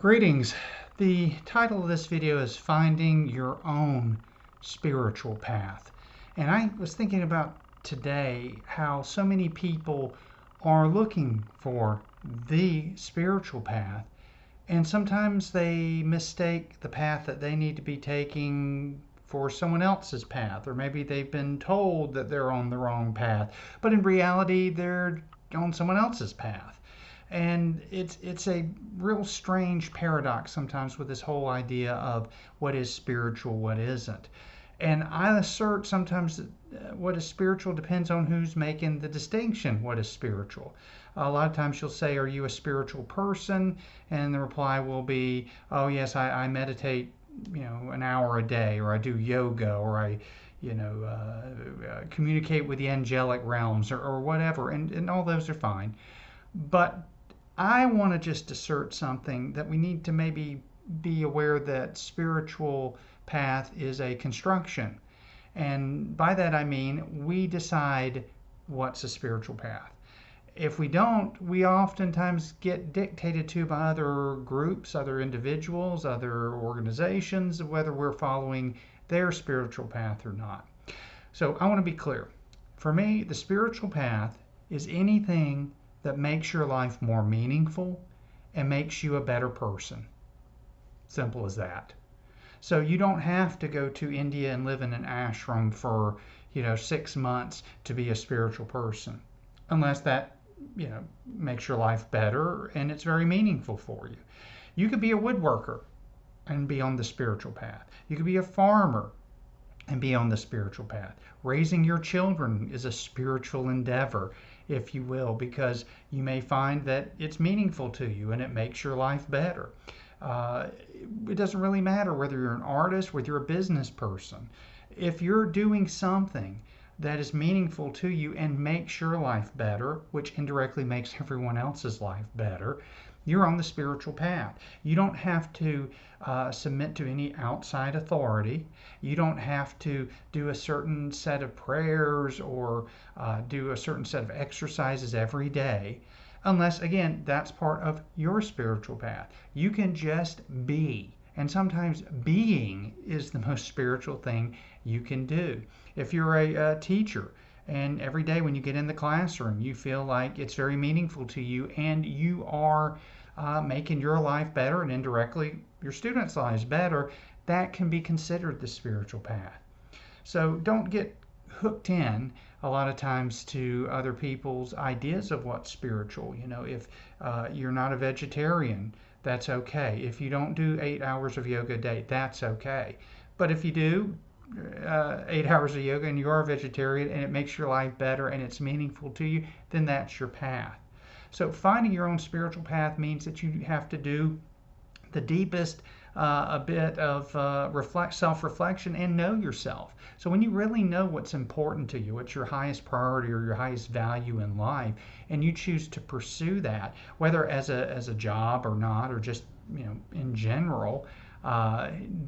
Greetings. The title of this video is Finding Your Own Spiritual Path. And I was thinking about today how so many people are looking for the spiritual path, and sometimes they mistake the path that they need to be taking for someone else's path, or maybe they've been told that they're on the wrong path, but in reality they're on someone else's path. And it's a real strange paradox sometimes with this whole idea of what is spiritual, what isn't. And I assert sometimes that what is spiritual depends on who's making the distinction, what is spiritual. A lot of times you'll say, are you a spiritual person? And the reply will be, oh yes, I meditate, an hour a day, or I do yoga, or I communicate with the angelic realms, or whatever, and all those are fine. But I want to just assert something that we need to maybe be aware that spiritual path is a construction. And by that I mean we decide what's a spiritual path. If we don't, we oftentimes get dictated to by other groups, other individuals, other organizations, whether we're following their spiritual path or not. So I want to be clear. For me, the spiritual path is anything that makes your life more meaningful and makes you a better person. Simple as that. So you don't have to go to India and live in an ashram for 6 months to be a spiritual person, unless that makes your life better and it's very meaningful for you. You could be a woodworker and be on the spiritual path. You could be a farmer and be on the spiritual path. Raising your children is a spiritual endeavor, if you will, because you may find that it's meaningful to you and it makes your life better. It doesn't really matter whether you're an artist, whether you're a business person. If you're doing something that is meaningful to you and makes your life better, which indirectly makes everyone else's life better, you're on the spiritual path. You don't have to submit to any outside authority. You don't have to do a certain set of prayers or do a certain set of exercises every day, unless, again, that's part of your spiritual path. You can just be. And sometimes being is the most spiritual thing you can do. If you're a teacher, and every day when you get in the classroom, you feel like it's very meaningful to you and you are making your life better and indirectly your students' lives better, that can be considered the spiritual path. So don't get hooked in a lot of times to other people's ideas of what's spiritual. If you're not a vegetarian, that's okay. If you don't do 8 hours of yoga a day, that's okay. But if you do 8 hours of yoga and you are a vegetarian and it makes your life better and it's meaningful to you, then that's your path. So finding your own spiritual path means that you have to do the deepest a bit of self-reflection and know yourself. So when you really know what's important to you, what's your highest priority or your highest value in life, and you choose to pursue that, whether as a job or not, or just in general,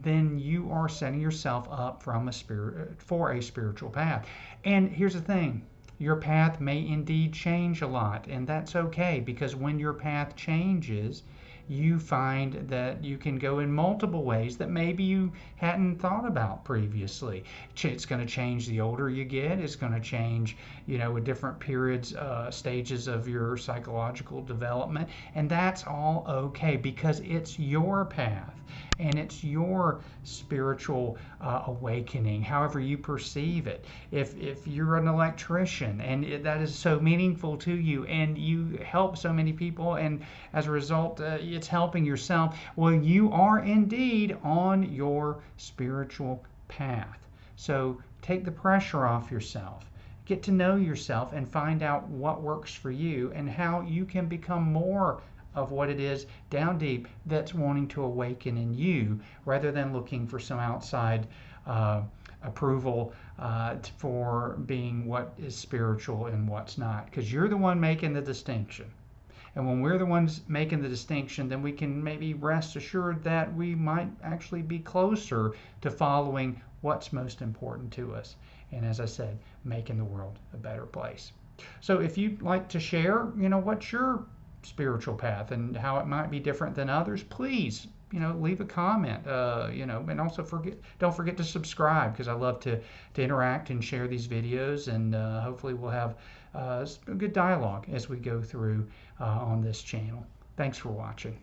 then you are setting yourself up for a spiritual path. And here's the thing. Your path may indeed change a lot, and that's okay, because when your path changes, you find that you can go in multiple ways that maybe you hadn't thought about previously. It's going to change the older you get. It's going to change, with different periods, stages of your psychological development. And that's all okay because it's your path and it's your spiritual awakening, however you perceive it. If you're an electrician and that is so meaningful to you and you help so many people, and as a result it's helping yourself, well, you are indeed on your spiritual path. So take the pressure off yourself. Get to know yourself and find out what works for you and how you can become more of what it is down deep that's wanting to awaken in you, rather than looking for some outside approval for being what is spiritual and what's not, because you're the one making the distinction. And when we're the ones making the distinction, then we can maybe rest assured that we might actually be closer to following what's most important to us. And as I said, making the world a better place. So if you'd like to share, what's your spiritual path and how it might be different than others, please, leave a comment, and also don't forget to subscribe, because I love to interact and share these videos, and hopefully we'll have a good dialogue as we go through on this channel. Thanks for watching.